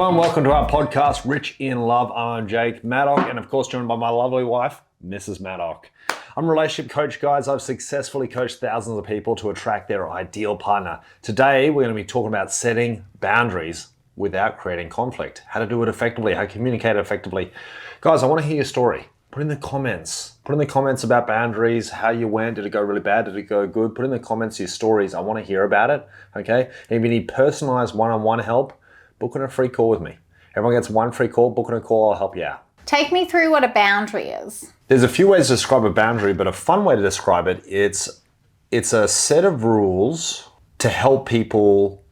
everyone, welcome to our podcast, Rich in Love. I'm Jake Maddock, and of course joined by my lovely wife, Mrs. Maddock. I'm a relationship coach, guys. I've successfully coached thousands of people to attract their ideal partner. Today, we're going to be talking about setting boundaries without creating conflict, how to do it effectively, how to communicate effectively. Guys, I want to hear your story. Put in the comments. Put in the comments about boundaries, how you went. Did it go really bad? Did it go good? Put in the comments your stories. I want to hear about it, okay? And if you need personalized one-on-one help, book in a free call with me. Everyone gets one free call. Book in a call. I'll help you out. Take me through what a boundary is. There's a few ways to describe a boundary, but a fun way to describe it, it's a set of rules to help people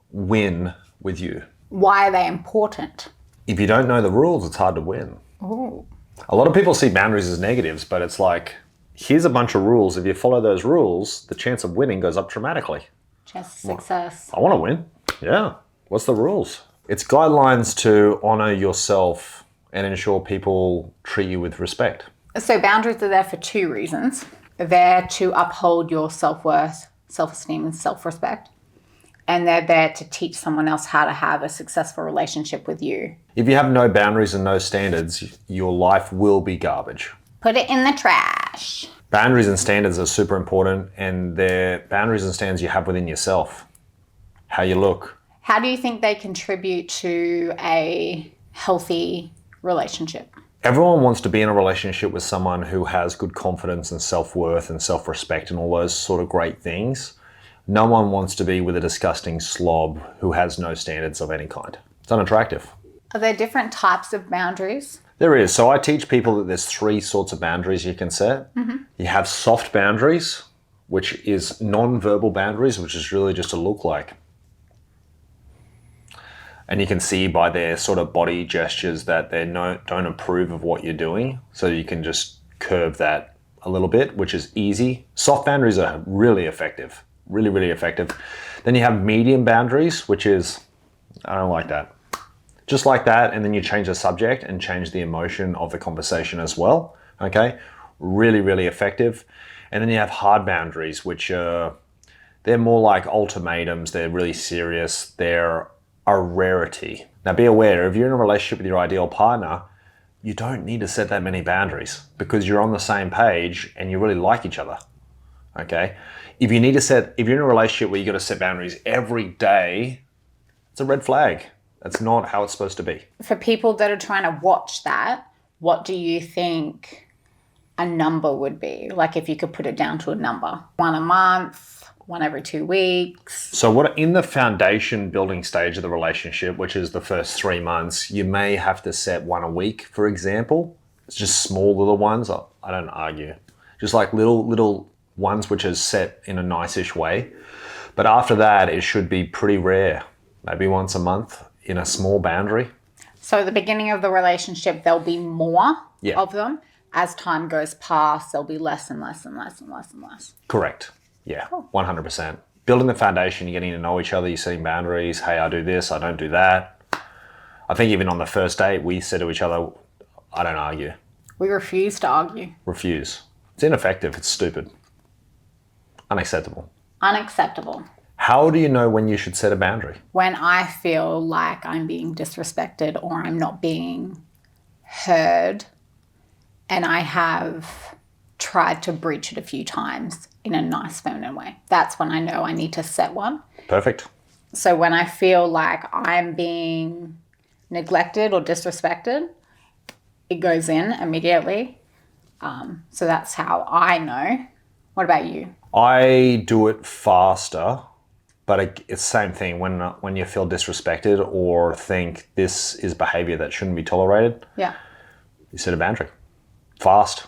win with you. Why are they important? If you don't know the rules, it's hard to win. Ooh. A lot of people see boundaries as negatives, but it's like, here's a bunch of rules. If you follow those rules, the chance of winning goes up dramatically. Chance of success. I want to win. Yeah. What's the rules? It's guidelines to honor yourself and ensure people treat you with respect. So boundaries are there for two reasons. They're there to uphold your self-worth, self-esteem, and self-respect. And they're there to teach someone else how to have a successful relationship with you. If you have no boundaries and no standards, your life will be garbage. Put it in the trash. Boundaries and standards are super important, and they're boundaries and standards you have within yourself. How you look. How do you think they contribute to a healthy relationship? Everyone wants to be in a relationship with someone who has good confidence and self-worth and self-respect and all those sort of great things. No one wants to be with a disgusting slob who has no standards of any kind. It's unattractive. Are there different types of boundaries? There is. So I teach people that there's three sorts of boundaries you can set. Mm-hmm. You have soft boundaries, which is non-verbal boundaries, which is really just a look like. And you can see by their sort of body gestures that they don't approve of what you're doing. So you can just curve that a little bit, which is easy. Soft boundaries are really effective, really, really effective. Then you have medium boundaries, which is, I don't like that. Just like that, and then you change the subject and change the emotion of the conversation as well, okay? Really, really effective. And then you have hard boundaries, which they're more like ultimatums. They're really serious. They're a rarity. Now be aware, if you're in a relationship with your ideal partner, you don't need to set that many boundaries because you're on the same page and you really like each other, okay? If you're in a relationship where you got to set boundaries every day, it's a red flag. That's not how it's supposed to be. For people that are trying to watch that, what do you think a number would be? Like if you could put it down to a number. 1 a month, 1 every 2 weeks. So in the foundation building stage of the relationship, which is the first 3 months, you may have to set 1 a week, for example. It's just small little ones. I don't argue. Just like little ones which is set in a nice-ish way. But after that, it should be pretty rare. Maybe once a month in a small boundary. So at the beginning of the relationship, there'll be more of them. As time goes past, there'll be less and less and less and less and less. Correct. Yeah, cool. 100%. Building the foundation, you're getting to know each other, you're setting boundaries. Hey, I do this, I don't do that. I think even on the first date, we said to each other, I don't argue. We refuse to argue. Refuse. It's ineffective, it's stupid. Unacceptable. Unacceptable. How do you know when you should set a boundary? When I feel like I'm being disrespected or I'm not being heard and I have tried to breach it a few times in a nice feminine way. That's when I know I need to set one. Perfect. So when I feel like I'm being neglected or disrespected, it goes in immediately. So that's how I know. What about you? I do it faster, but it's the same thing. When you feel disrespected or think this is behavior that shouldn't be tolerated, you set a boundary. Fast.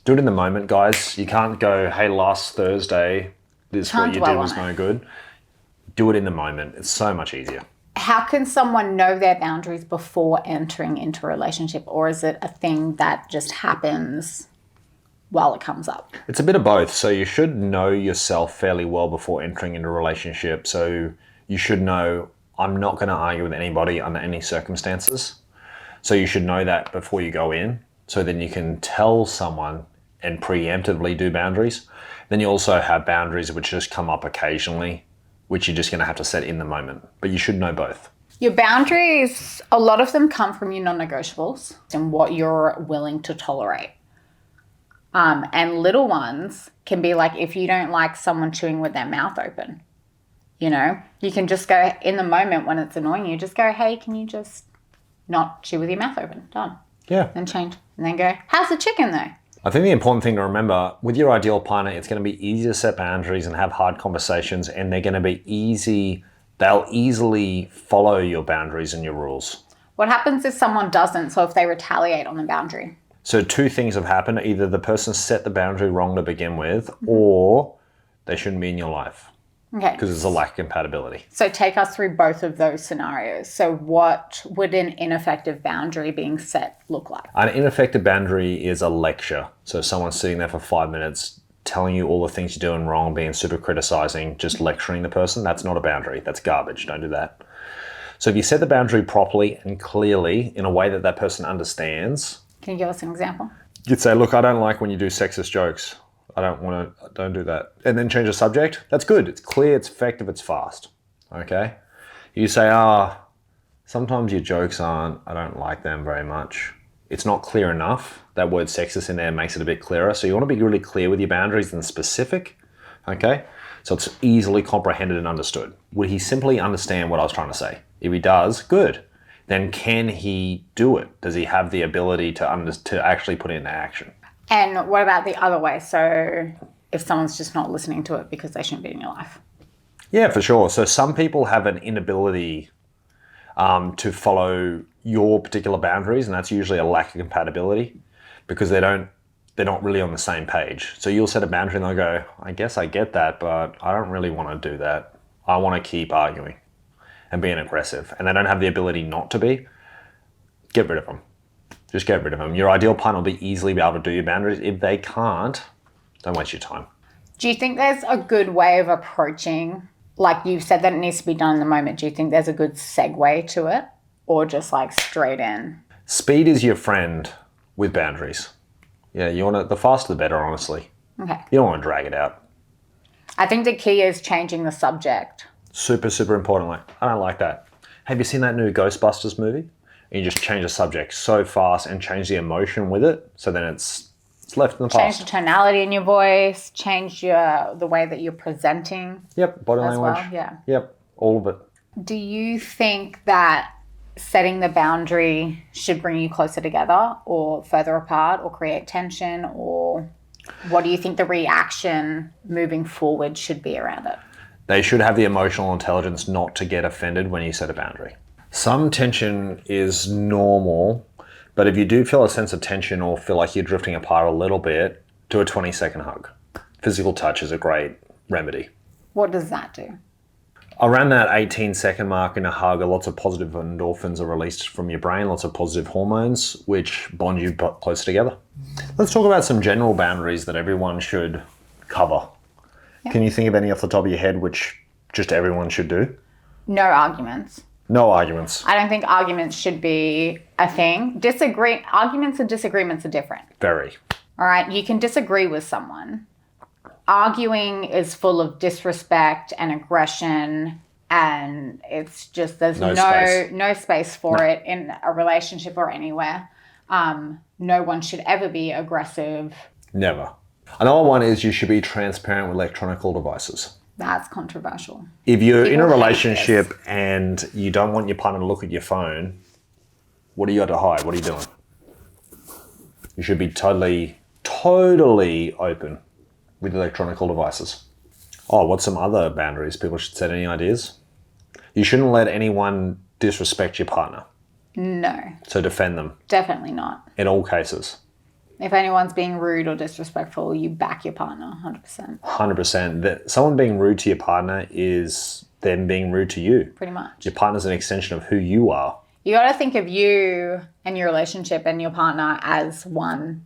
Do it in the moment, guys. You can't go, hey, last Thursday, what you did was no good. Do it in the moment. It's so much easier. How can someone know their boundaries before entering into a relationship? Or is it a thing that just happens while it comes up? It's a bit of both. So you should know yourself fairly well before entering into a relationship. So you should know, I'm not going to argue with anybody under any circumstances. So you should know that before you go in. So then you can tell someone and preemptively do boundaries. Then you also have boundaries which just come up occasionally, which you're just going to have to set in the moment. But you should know both. Your boundaries, a lot of them come from your non-negotiables and what you're willing to tolerate. And little ones can be like if you don't like someone chewing with their mouth open, you know, you can just go in the moment when it's annoying you, just go, hey, can you just not chew with your mouth open? Done. Yeah. Then change. And then go, how's the chicken though? I think the important thing to remember with your ideal partner, it's going to be easy to set boundaries and have hard conversations, and they're going to be easy. They'll easily follow your boundaries and your rules. What happens if someone doesn't? So if they retaliate on the boundary? So two things have happened. Either the person set the boundary wrong to begin with, or they shouldn't be in your life. Okay. Because there's a lack of compatibility. So take us through both of those scenarios. So what would an ineffective boundary being set look like? An ineffective boundary is a lecture. So someone's sitting there for 5 minutes telling you all the things you're doing wrong, being super criticizing, just lecturing the person. That's not a boundary. That's garbage. Don't do that. So if you set the boundary properly and clearly in a way that that person understands. Can you give us an example? You'd say, look, I don't like when you do sexist jokes. Don't do that. And then change the subject. That's good. It's clear, it's effective, it's fast. Okay? You say, sometimes your jokes I don't like them very much. It's not clear enough. That word sexist in there makes it a bit clearer. So you want to be really clear with your boundaries and specific. Okay? So it's easily comprehended and understood. Would he simply understand what I was trying to say? If he does, good. Then can he do it? Does he have the ability to actually put it into action? And what about the other way? So if someone's just not listening to it because they shouldn't be in your life? Yeah, for sure. So some people have an inability to follow your particular boundaries, and that's usually a lack of compatibility because they're not really on the same page. So you'll set a boundary and they'll go, I guess I get that, but I don't really want to do that. I want to keep arguing and being aggressive. And they don't have the ability not to be. Get rid of them. Just get rid of them. Your ideal partner will easily be able to do your boundaries. If they can't, don't waste your time. Do you think there's a good way of approaching, like you've said that it needs to be done in the moment, do you think there's a good segue to it or just like straight in? Speed is your friend with boundaries. Yeah, the faster the better, honestly. Okay. You don't want to drag it out. I think the key is changing the subject. Super, super important. Like, I don't like that. Have you seen that new Ghostbusters movie? And you just change the subject so fast and change the emotion with it, so then it's left in the past. Change the tonality in your voice, change the way that you're presenting. Yep, body as language. well, yeah. Yep, all of it. Do you think that setting the boundary should bring you closer together or further apart or create tension, or what do you think the reaction moving forward should be around it? They should have the emotional intelligence not to get offended when you set a boundary. Some tension is normal, but if you do feel a sense of tension or feel like you're drifting apart a little bit, do a 20-second hug. Physical touch is a great remedy. What does that do? Around that 18-second mark in a hug, lots of positive endorphins are released from your brain, lots of positive hormones, which bond you closer together. Let's talk about some general boundaries that everyone should cover. Yeah. Can you think of any off the top of your head which just everyone should do? No arguments. No arguments. I don't think arguments should be a thing. Arguments and disagreements are different. Very. All right, you can disagree with someone. Arguing is full of disrespect and aggression, and it's just there's no space for it in a relationship or anywhere. No one should ever be aggressive. Never. Another one is you should be transparent with electronic devices. That's controversial. If you're in a relationship and you don't want your partner to look at your phone, what do you got to hide? What are you doing? You should be totally open with electronic devices. Oh, what's some other boundaries people should set? Any ideas? You shouldn't let anyone disrespect your partner. No. So defend them. Definitely not. In all cases. If anyone's being rude or disrespectful, you back your partner 100%. 100%. Someone being rude to your partner is them being rude to you. Pretty much. Your partner's an extension of who you are. You got to think of you and your relationship and your partner as one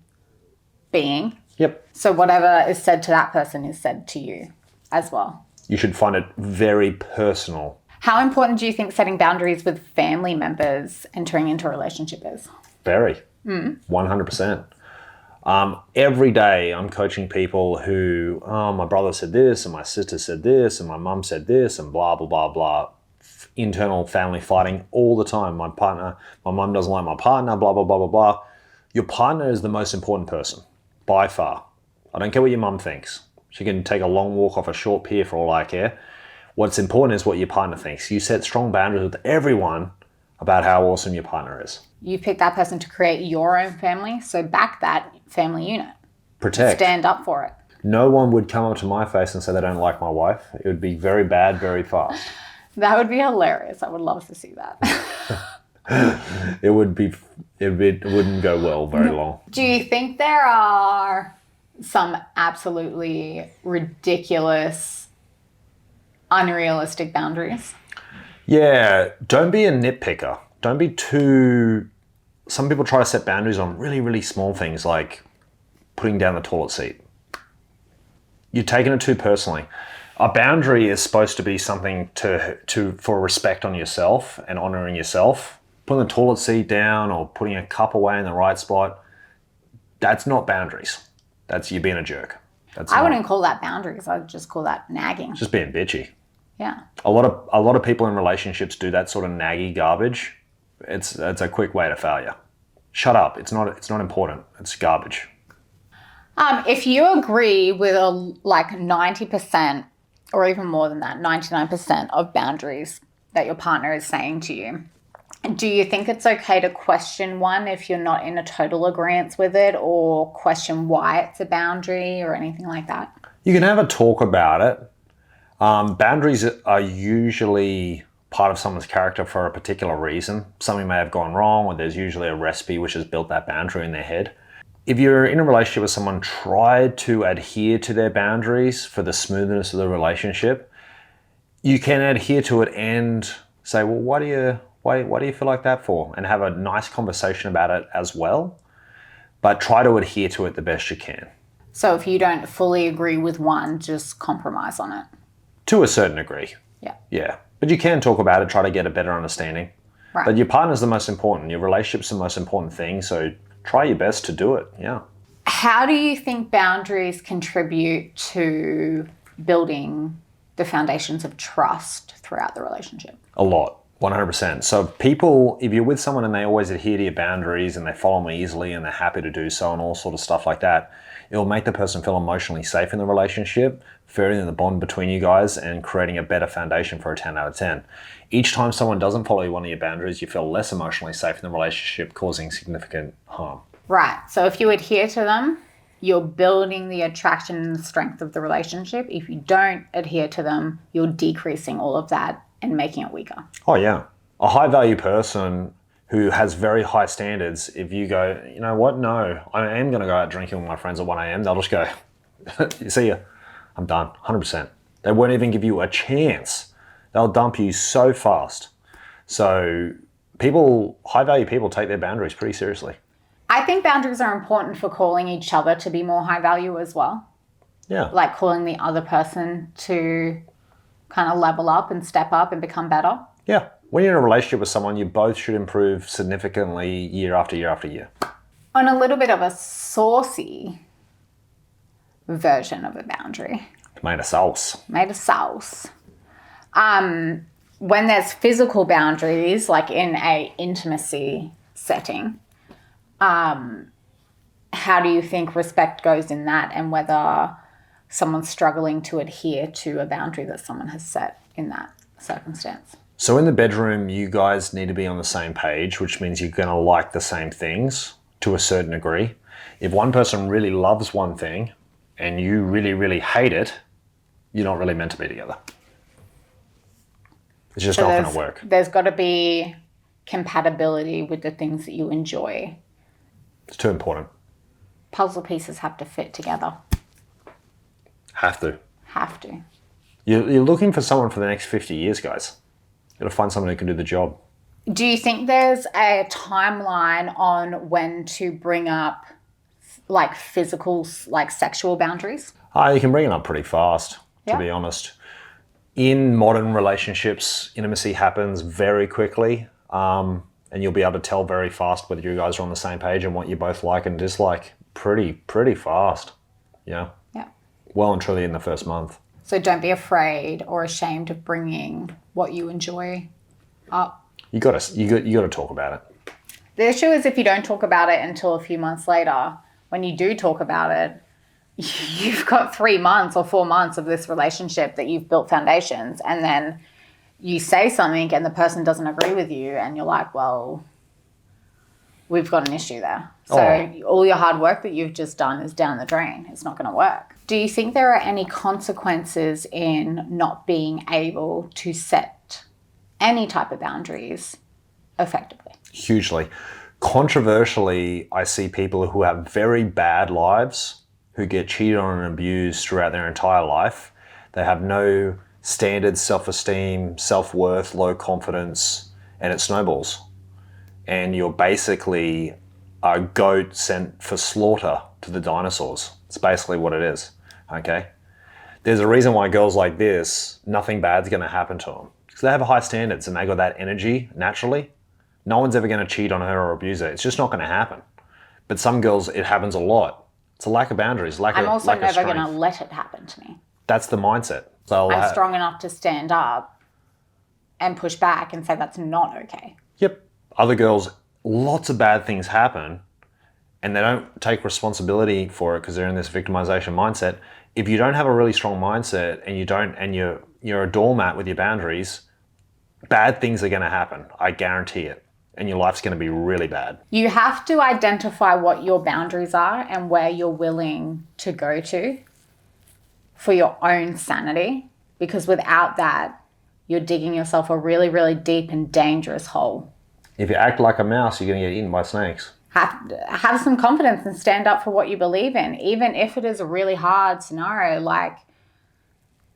being. Yep. So whatever is said to that person is said to you as well. You should find it very personal. How important do you think setting boundaries with family members entering into a relationship is? Very. 100%. Every day I'm coaching people who, my brother said this and my sister said this and my mum said this and blah, blah, blah, blah. internal family fighting all the time. My mum doesn't like my partner, blah, blah, blah, blah, blah. Your partner is the most important person, by far. I don't care what your mum thinks. She can take a long walk off a short pier for all I care. What's important is what your partner thinks. You set strong boundaries with everyone about how awesome your partner is. You pick that person to create your own family, so back that family unit. Protect. Stand up for it. No one would come up to my face and say they don't like my wife. It would be very bad, very fast. That would be hilarious. I would love to see that. It wouldn't go well very long. Do you think there are some absolutely ridiculous, unrealistic boundaries? Yeah, don't be a nitpicker. Don't be too... Some people try to set boundaries on really, really small things like putting down the toilet seat. You're taking it too personally. A boundary is supposed to be something for respect on yourself and honoring yourself. Putting the toilet seat down or putting a cup away in the right spot, that's not boundaries. That's you being a jerk. I wouldn't call that boundaries. I'd just call that nagging. Just being bitchy. Yeah. A lot of people in relationships do that sort of naggy garbage. It's a quick way to failure. Shut up. It's not important. It's garbage. If you agree with 90% or even more than that, 99% of boundaries that your partner is saying to you, do you think it's okay to question one if you're not in a total agreement with it, or question why it's a boundary or anything like that? You can have a talk about it. Boundaries are usually part of someone's character for a particular reason. Something may have gone wrong, or there's usually a recipe which has built that boundary in their head. If you're in a relationship with someone, try to adhere to their boundaries for the smoothness of the relationship. You can adhere to it and say, well, what do you feel like that for? And have a nice conversation about it as well. But try to adhere to it the best you can. So if you don't fully agree with one, just compromise on it. To a certain degree. Yeah. Yeah. But you can talk about it, try to get a better understanding. Right. But your partner's the most important. Your relationship's the most important thing. So try your best to do it. Yeah. How do you think boundaries contribute to building the foundations of trust throughout the relationship? A lot. 100%. So if you're with someone and they always adhere to your boundaries and they follow them easily and they're happy to do so and all sort of stuff like that, it'll make the person feel emotionally safe in the relationship, furthering the bond between you guys and creating a better foundation for a 10 out of 10. Each time someone doesn't follow one of your boundaries, you feel less emotionally safe in the relationship, causing significant harm. Right. So if you adhere to them, you're building the attraction and the strength of the relationship. If you don't adhere to them, you're decreasing all of that and making it weaker. Oh, yeah. A high value person who has very high standards, if you go, you know what, no, I am going to go out drinking with my friends at 1 a.m., they'll just go, see ya, I'm done, 100%. They won't even give you a chance. They'll dump you so fast. So high value people take their boundaries pretty seriously. I think boundaries are important for calling each other to be more high value as well. Yeah. Like calling the other person to kind of level up and step up and become better. Yeah. When you're in a relationship with someone, you both should improve significantly year after year after year. On a little bit of a saucy version of a boundary. Made of sauce. When there's physical boundaries, like in a intimacy setting, how do you think respect goes in that, and whether someone's struggling to adhere to a boundary that someone has set in that circumstance? So in the bedroom, you guys need to be on the same page, which means you're going to like the same things to a certain degree. If one person really loves one thing and you really, really hate it, you're not really meant to be together. It's just not going to work. There's got to be compatibility with the things that you enjoy. It's too important. Puzzle pieces have to fit together. Have to. You're looking for someone for the next 50 years, guys. You've got to find someone who can do the job. Do you think there's a timeline on when to bring up like physical, like sexual boundaries? You can bring it up pretty fast, to be honest. In modern relationships, intimacy happens very quickly, and you'll be able to tell very fast whether you guys are on the same page and what you both like and dislike pretty fast. Yeah. Well and truly in the first month. So don't be afraid or ashamed of bringing what you enjoy You gotta talk about it. The issue is if you don't talk about it until a few months later, when you do talk about it, you've got 3 months or 4 months of this relationship that you've built foundations, and then you say something and the person doesn't agree with you, and you're like, well, we've got an issue there. So all your hard work that you've just done is down the drain. It's not going to work. Do you think there are any consequences in not being able to set any type of boundaries effectively? Hugely. Controversially, I see people who have very bad lives, who get cheated on and abused throughout their entire life. They have no standards, self-esteem, self-worth, low confidence, and it snowballs. And you're basically a goat sent for slaughter to the dinosaurs. It's basically what it is, okay? There's a reason why girls like this, nothing bad's gonna happen to them. Because they have high standards and they got that energy naturally. No one's ever gonna cheat on her or abuse her. It's just not gonna happen. But some girls, it happens a lot. It's a lack of boundaries, I'm also never gonna let it happen to me. That's the mindset. So I'm strong enough to stand up and push back and say that's not okay. Yep. Other girls, lots of bad things happen and they don't take responsibility for it because they're in this victimization mindset. If you don't have a really strong mindset and you're a doormat with your boundaries, bad things are going to happen. I guarantee it. And your life's going to be really bad. You have to identify what your boundaries are and where you're willing to go to for your own sanity, because without that, you're digging yourself a really, really deep and dangerous hole. If you act like a mouse, you're going to get eaten by snakes. Have some confidence and stand up for what you believe in, even if it is a really hard scenario, like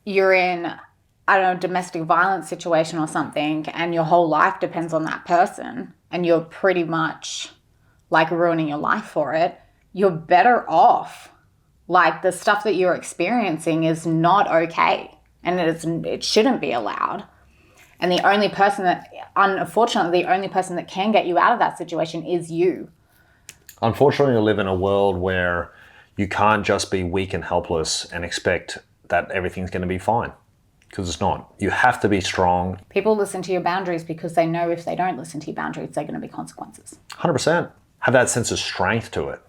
you're in, I don't know, a domestic violence situation or something, and your whole life depends on that person, and you're pretty much like ruining your life for it. You're better off. Like, the stuff that you're experiencing is not okay, and it shouldn't be allowed. And the only person that, unfortunately, the only person that can get you out of that situation is you. Unfortunately, we live in a world where you can't just be weak and helpless and expect that everything's going to be fine, because it's not. You have to be strong. People listen to your boundaries because they know if they don't listen to your boundaries, they're going to be consequences. 100%. Have that sense of strength to it.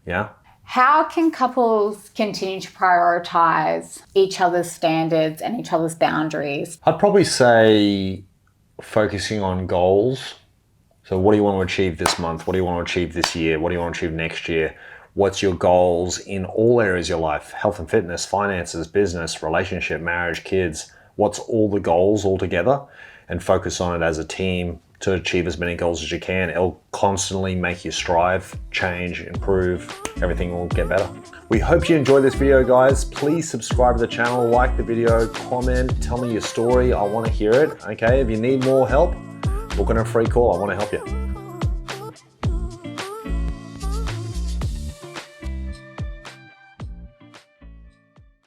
Yeah. How can couples continue to prioritize each other's standards and each other's boundaries? I'd probably say focusing on goals. So what do you want to achieve this month? What do you want to achieve this year? What do you want to achieve next year? What's your goals in all areas of your life? Health and fitness, finances, business, relationship, marriage, kids. What's all the goals all together? And focus on it as a team to achieve as many goals as you can. It'll constantly make you strive, change, improve. Everything will get better. We hope you enjoyed this video, guys. Please subscribe to the channel, like the video, comment, tell me your story. I want to hear it, okay? If you need more help, book in a free call. I want to help you.